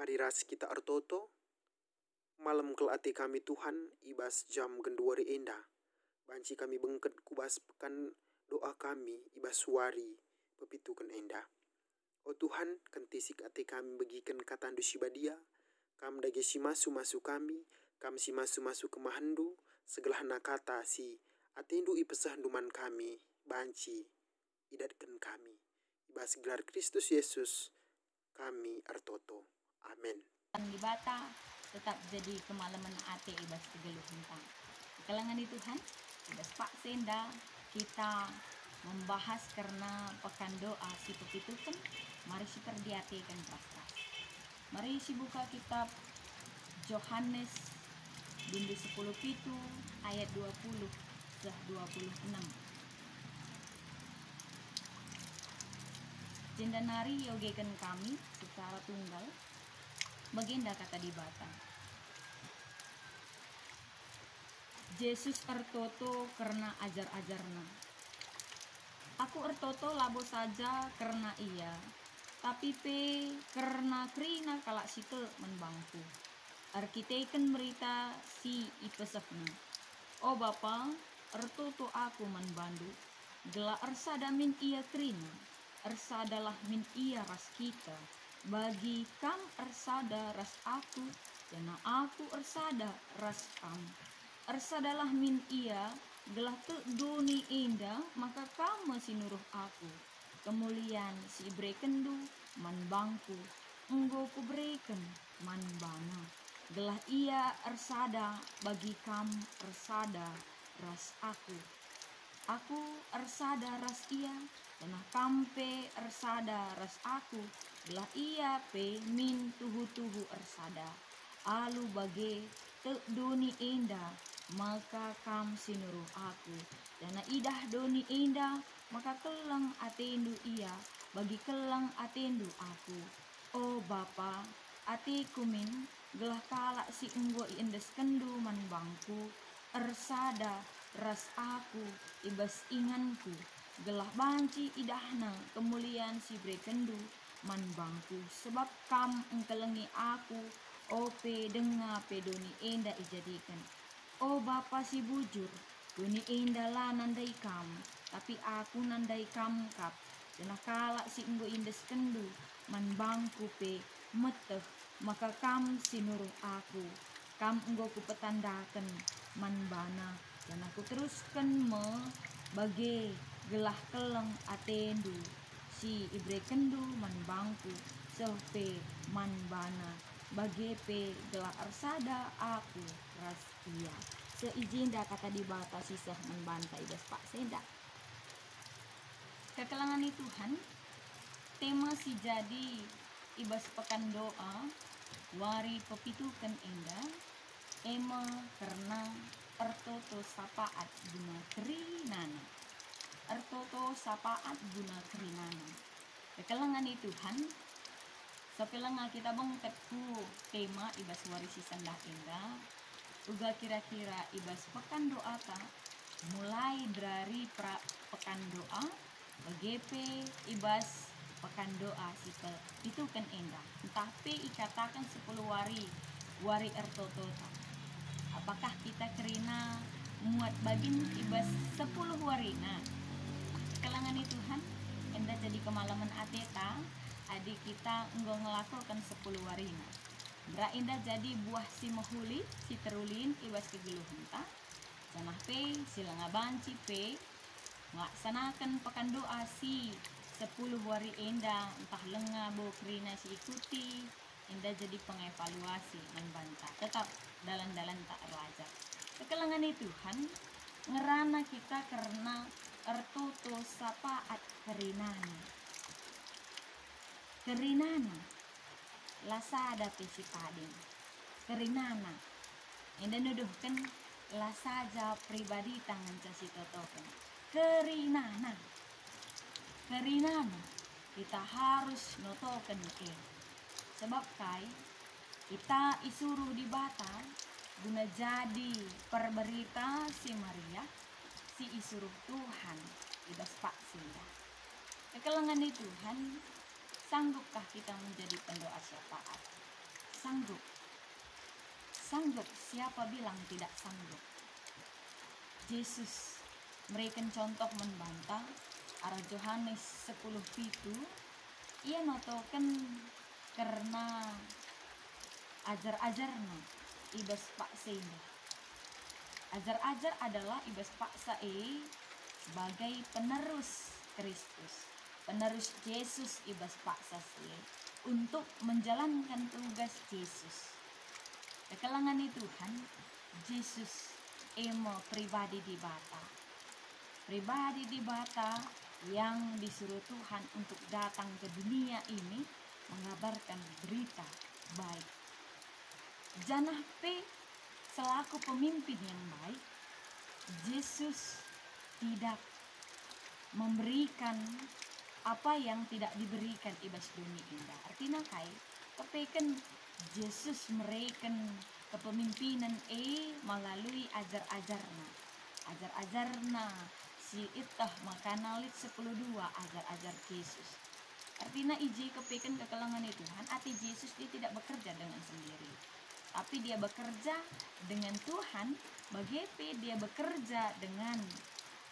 Mari ras kita artoto, malam kel ate kami Tuhan, ibas jam genduari enda. Banci kami bengket kubas pekan doa kami, ibas suari pepitukan enda. O Tuhan, kentisik ate kami bagikan katandu sibadia, kam dage si masu kami, kam si masu kemahandu, segala kata si atendu ipesah duman kami, banci idatkan kami. Ibas gelar Kristus Yesus, kami artoto. Amin. Di bata tetap jadi kemalaman ate ibas tegeluh hentang. Kalangan di Tuhan, ibas Pak Senda kita membahas karena pekan doa si pepitukan. Mari si perdiatekan pastas. Mari si buka kitab Yohanes bindu 10 pitu ayat 20 dah 26. Jendanari yogekan kami secara tunggal. Baginda kata di bata. Yesus ertoto karena ajar-ajarna. Aku ertoto labo saja karena ia, tapi karena krina kalak site menbangku. Arkiteken berita si ipesefna. O Bapa, ertoto aku menbandu. Gela ersada min ia krina. Ersadalah min ia ras kita. Bagi kam ersada ras aku, dan aku ersada ras kam. Ersadalah min ia, gelah te doni indah, maka kamu sinuruh aku. Kemuliaan si ibrekendu man bangku, enggo ku breken man bana. Gelah ia ersada bagi kam ersada ras aku. Aku ersada ras ia, dan kampe ersada ras aku. Gelah ia pe min tuhu ersada. Alu bage te doni indah, maka kam sinuruh aku. Dan idah doni indah, maka kelang atendu ia, bagi kelang atendu aku. O Bapa, atiku min gelah kalak si enggo iendes kendu man bangku, ersada ras aku ibas inganku, gelah banci idahna kemuliaan si brekendu man bangku, sebab kam engkelengi aku, ope denga pedoni enda ijadikan. O Bapa si bujur, doni enda lah nandai kam, tapi aku nandai kam kap. Dan kalak si enggo indes kendu man bangku pe meteh, maka kam sinuruh aku. Kam enggo ku petandakan man bana, dan aku teruskan bage gelah keleng atendu si ibrekendu man bangku sepe man bana, bage pe gelah ersada aku ras ia. Seijinda kata di bata sisah man banta ibas Pak Senda. Kekelangan Tuhan, tema si jadi ibas pekan doa wari pepitukan indah ema karena ertoto sapaat guna kerinana. Ertoto sapaat guna kerinana. Kekelangan Tuhan, sepelanga kita bengketku tema ibas wari si sandah indah. Uga kira-kira ibas pekan doa ta mulai dari pekan doa bagepe ibas pekan doa sipe itu kan endah. Tapi ikatakan 10 wari ertoto ta. Apakah kita kerina muat bagin ibas 10 warina? Kelangan Tuhan, endah jadi kemalaman ateta, adik kita enggo ngelakukan 10 warina. Bra indah jadi buah si mahuli, si terulin ibas kegeluhan ta. Janah pe silanga banci pe ngelaksanakan pekan doa si 10 hari endah, entah lenga bo kerina si ikuti, endah jadi pengevaluasi membantah. Tetap dalan-dalan tak belajar. Kekelangan Tuhan, ngerana kita karena ertoto sapaat kerinana. Kerinana, lasada pesi pading. Kerinana, endah nuduhkan lasaja pribadi tangan casi totokan. Kerinana, kita harus notokan sebab kai kita isuruh di bata guna jadi perberita si Maria, si isuruh Tuhan ibas Pak Senda. Kekelangan Tuhan, sanggupkah kita menjadi pendoa syafaat? sanggup. Sanggup, siapa bilang tidak sanggup? Yesus memberikan contoh membantah arah Yohanes 10:7. Ia notokan karena ajar-ajarna ibas paksa ini. Ajar-ajar adalah ibas paksa sebagai penerus Kristus, penerus Yesus ibas paksa untuk menjalankan tugas Yesus. Kekalangan Tuhan, Yesus emo pribadi di bata yang disuruh Tuhan untuk datang ke dunia ini mengabarkan berita baik. Janah P selaku pemimpin yang baik, Yesus tidak memberikan apa yang tidak diberikan ibas dunia indah. Artinya kepekan Yesus mereken kepemimpinan melalui ajar-ajarna si itah makanalit 10:2 ajar-ajar Yesus. Artinya kepekan kekalangan Tuhan, arti Yesus dia tidak bekerja dengan sendiri, tapi dia bekerja dengan Tuhan. Bagaimana dia bekerja dengan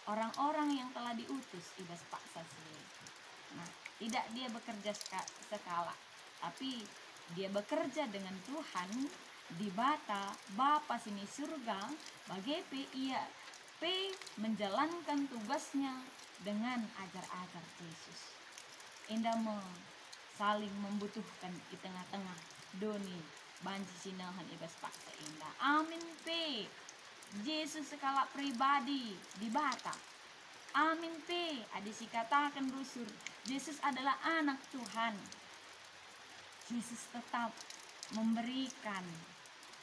orang-orang yang telah diutus ibas paksa sendiri. Nah, tidak dia bekerja sekala, tapi dia bekerja dengan Tuhan di Bapa sini surga. Bagaimana ia menjalankan tugasnya dengan ajar-ajar Yesus. Indah saling membutuhkan di tengah-tengah doni banci sinahan ibas paksa indah. Amin Yesus skala pribadi di bata. Amin adisi katakan rusur Yesus adalah anak Tuhan. Yesus tetap memberikan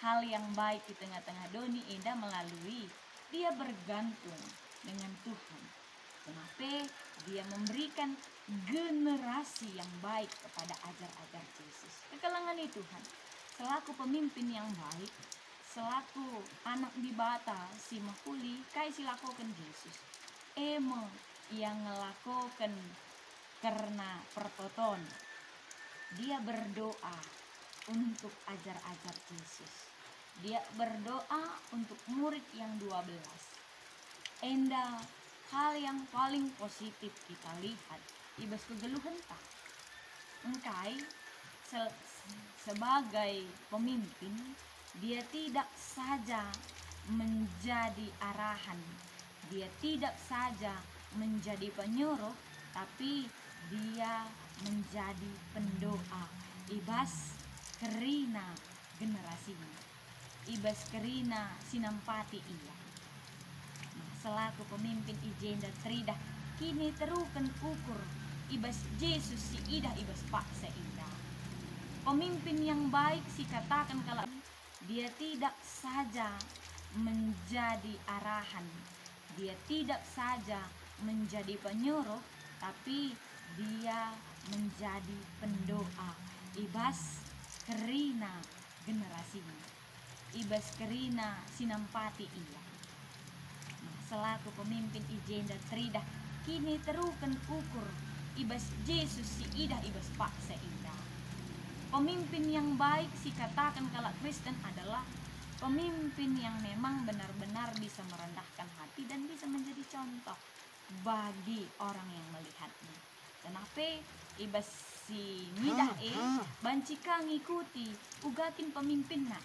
hal yang baik di tengah-tengah doni indah melalui dia bergantung dengan Tuhan. Kenapa? Dia memberikan generasi yang baik kepada ajar-ajar Yesus. Kekalangan Tuhan, selaku pemimpin yang baik, selaku anak di bata si makuli, silakokan Yesus. Yang ngelakokan karena pertoton. Dia berdoa untuk ajar-ajar Yesus. Dia berdoa untuk murid yang 12. Endah hal yang paling positif kita lihat ibas kegeluhan tak. Engkai sebagai pemimpin, dia tidak saja menjadi arahan, dia tidak saja menjadi penyuruh, tapi dia menjadi pendoa ibas kerina generasinya, ibas kerina sinampati ia. Nah, selaku pemimpin ijenda tridah kini terukan ukur ibas Yesus si idah ibas paksa indah. Pemimpin yang baik si katakan kalau dia tidak saja menjadi arahan, dia tidak saja menjadi penyuruh, tapi dia menjadi pendoa ibas kerina generasinya, ibas kerina sinampati ia. Nah, selaku pemimpin ijenda tridah kini terukan ukur ibas Yesus si idah ibas paksa indah. Pemimpin yang baik si katakan kalau Kristen adalah pemimpin yang memang benar-benar bisa merendahkan hati dan bisa menjadi contoh bagi orang yang melihatnya. Kenapa? Ibas si nidah bancika ngikuti ugatin pemimpin nak.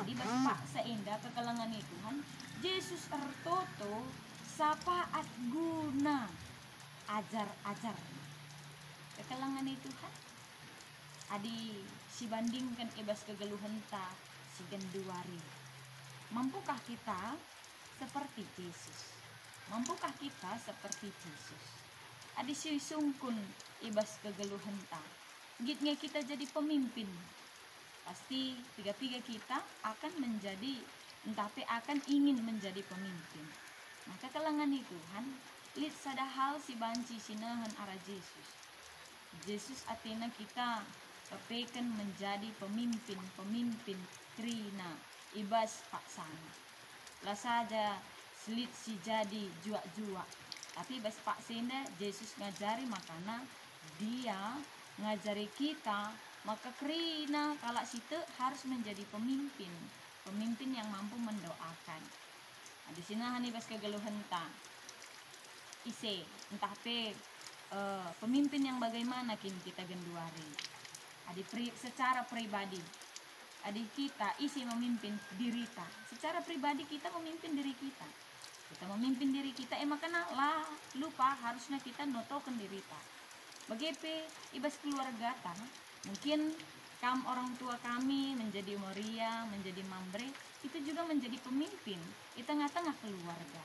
Ibas paksa indah kekalangan Tuhan, Yesus ertoto sapaat guna ajar-ajar kekalangan Tuhan. Adi si bandingkan ibas kegeluhan ta si genduari. Mampukah kita seperti Yesus? Mampukah kita seperti Yesus? Adi si sungkun ibas kegeluhan ta. Gitnya kita jadi pemimpin. Pasti tiga-tiga kita akan menjadi, tapi akan ingin menjadi pemimpin. Maka kalangan Tuhan, lihat sada hal si banci sinahan arah Yesus. Yesus atina kita kepekan menjadi pemimpin krina ibas paksana. Lah saja selit si jadi jua-jua. Tapi ibas paksana Yesus ngajari makana dia ngajari kita maka kerina kalau situ harus menjadi pemimpin yang mampu mendoakan. Di sini hani pas kegeluhan ta ise entah pe pemimpin yang bagaimana kini kita genduari. Secara pribadi kita isi memimpin diri kita. Secara pribadi kita memimpin diri kita. Memimpin diri kita makanya lah lupa harusnya kita notokan diri kita. Bagepe ibas keluarga ta, mungkin orang tua kami menjadi moria, menjadi mambre, itu juga menjadi pemimpin di tengah-tengah keluarga.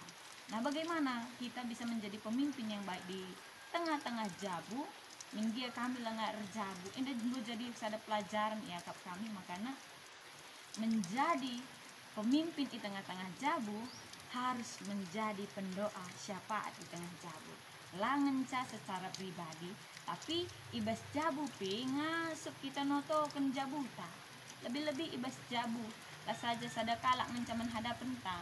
Nah, bagaimana kita bisa menjadi pemimpin yang baik di tengah-tengah jabu? Minggia kami lengah jabu. Ini dulu jadi ada pelajaran ya kap kami, makanya menjadi pemimpin di tengah-tengah jabu harus menjadi pendoa syafaat di tengah jabu. Langenca secara pribadi, tapi ibas jabu pe ngasuk kita notokan jabuta. Lebih-lebih ibas jabu lah saja sadakala mencaman hadapan ta.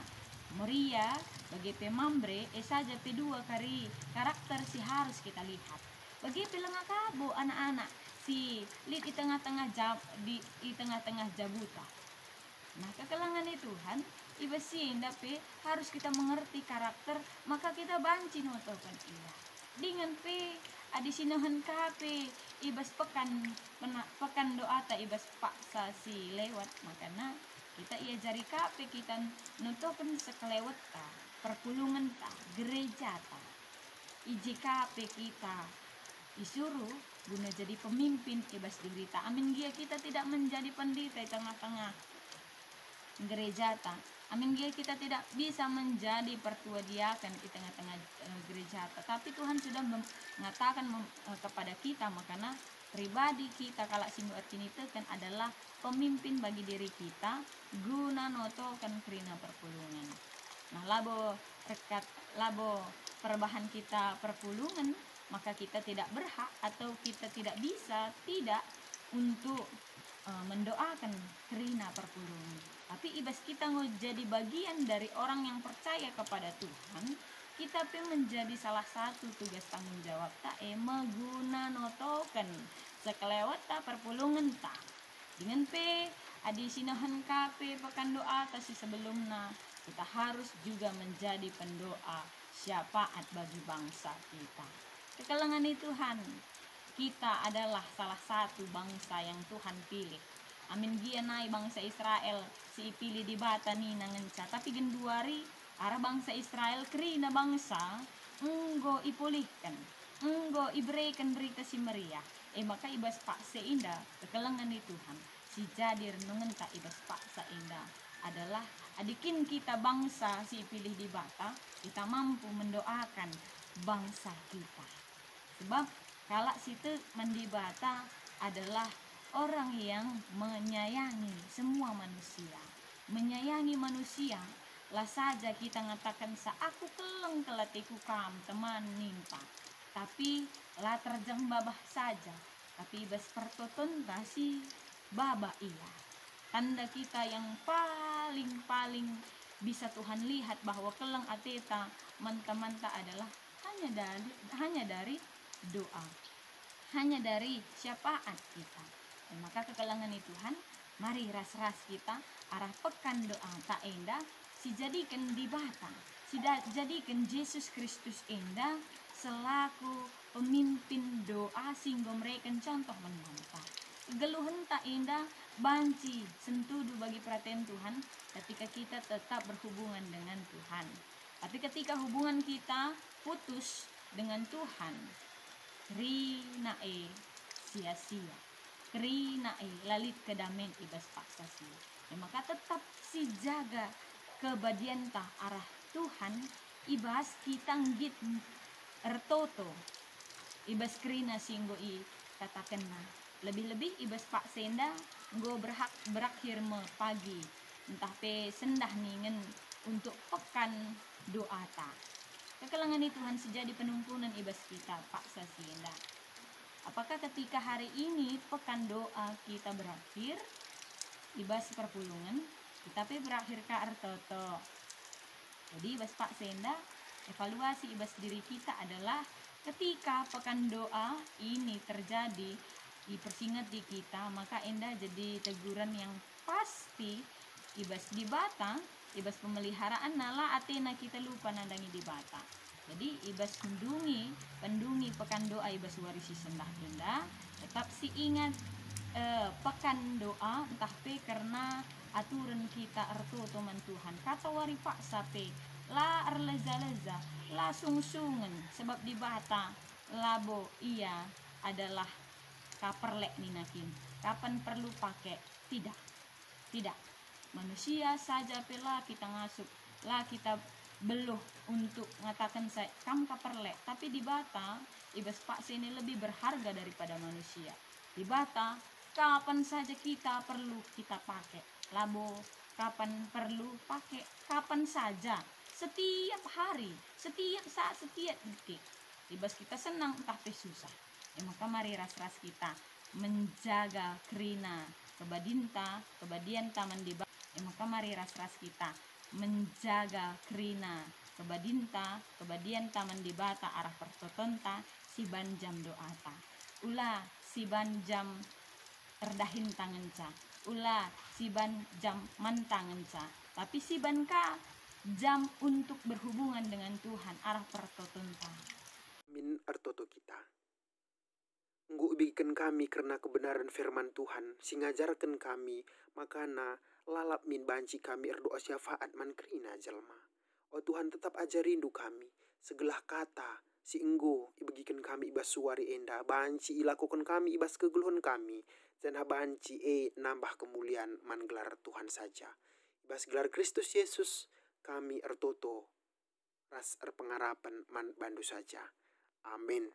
Moria bagi pemambre saja P2 kari karakter si harus kita lihat. Bagi pelengah kabo anak-anak si lihat di tengah-tengah jabuta. Nah, kekalangan Tuhan ibasin tapi harus kita mengerti karakter, maka kita banci notokan ia. Dengan pe adisinahan kape ibas pekan doa ta ibas paksa si lewat, makanya kita ia jari kape kita notokan sekelewat ta, perpulungan ta, gereja ta. Iji kape kita disuruh guna jadi pemimpin ibas diri ta. Amin dia kita tidak menjadi pendeta di tengah-tengah gereja ta. Amin dia kita tidak bisa menjadi pertua diaken di tengah-tengah gereja ta. Tapi Tuhan sudah mengatakan kepada kita, makanya pribadi kita kalau simu artini kan adalah pemimpin bagi diri kita guna notokan kerina perpulungan. Nah, labo perbahan kita perpulungan, maka kita tidak berhak atau kita tidak bisa untuk mendoakan kerina perpulungan. Tapi ibas kita jadi bagian dari orang yang percaya kepada Tuhan, kita pun menjadi salah satu tugas tanggung jawab ta maguna notokan sekelewat ta perpulungan ta. Dengan pe adisinahan kape pekan doa ta si sebelumnya, kita harus juga menjadi pendoa syafaat bagi bangsa kita. Kekalangan Tuhan, kita adalah salah satu bangsa yang Tuhan pilih. Amin gia nai bangsa Israel si pilih di bata ni nangenca, tapi genduari arah bangsa Israel kerina bangsa enggo ipulihkan, enggo iberikan berita si Maria. Maka ibas paksa indah kekalangan Tuhan si jadi renungan ta ibas paksa indah adalah adikin kita bangsa si pilih di bata, kita mampu mendoakan bangsa kita. Sebab kalau situ mendibata adalah orang yang menyayangi semua manusia. Menyayangi manusia lah saja kita ngatakan aku keleng kelatiku kam teman nimpa. Tapi lah terjang babah saja. Tapi bas pertoton si babah iya. Tanda kita yang paling bisa Tuhan lihat bahwa keleng ateta manta-manta adalah hanya dari doa. Hanya dari syafaat kita. Dan maka kekalangan Tuhan, mari ras-ras kita arah pekan doa tak endah, si jadikan di bata, si jadikan Yesus Kristus endah selaku pemimpin doa sehingga mereka contoh menonton. Geluhan tak endah, banci sentudu bagi perhatian Tuhan ketika kita tetap berhubungan dengan Tuhan. Tapi ketika hubungan kita putus dengan Tuhan, rinae sia-sia, rinae lalit kedamen ibas paksa sia. Maka tetap si jaga kebadian tah arah Tuhan ibas kita ngit ertoto ibas krina singgo i katakan lebih-lebih ibas pak senda nggo berakhir pagi entah pe sendah ningen untuk pekan doa ta. Kekalangan Tuhan sejadi penumpunan ibas kita paksa senda. Apakah ketika hari ini pekan doa kita berakhir ibas perpulungan, tapi berakhir ke artoto. Jadi ibas pak senda evaluasi ibas diri kita adalah ketika pekan doa ini terjadi, dipersingat di kita, maka enda jadi teguran yang pasti ibas di bata, ibas pemeliharaan nala atena kita lupa nandangi di bata. Jadi ibas pendungi pekan doa ibas warisi sendah enda, tetap si ingat pekan doa entah pe karena aturan kita erto teman Tuhan kata wari paksa pe la erleza-leza la sungsungan sebab di bata labo iya adalah kaperlek ninakin kapan perlu pakai tidak manusia saja pela kita ngasuk lah kita beluh untuk mengatakan saya kam kaperlek, tapi di bata ibas pak ini lebih berharga daripada manusia. Di bata kapan saja kita perlu kita pakai labo, kapan perlu pakai kapan saja, setiap hari, setiap saat, setiap detik. Ibas kita senang tapi susah. Maka mari ras-ras kita menjaga kerina kebadian taman di bata. Maka mari ras-ras kita menjaga kerina kebadian taman di bata arah pertotonta si banjam doata ulah si banjam erdahin tangan ca ulah si banjam mantangan ca tapi si banka jam untuk berhubungan dengan Tuhan arah pertotonta Min artoto kita nggu bikin kami karena kebenaran firman Tuhan, singajarkan kami, makana lalap min banci kami erdoa syafaat man kerina jalma. Oh Tuhan tetap ajar rindu kami, segelah kata, si enggo ibagikan kami ibas suari enda, banci ilakukan kami ibas kegeluhan kami, dan banci nambah kemuliaan man gelar Tuhan saja. Ibas gelar Kristus Yesus, kami ertoto, ras erpengarapan man bandu saja. Amin.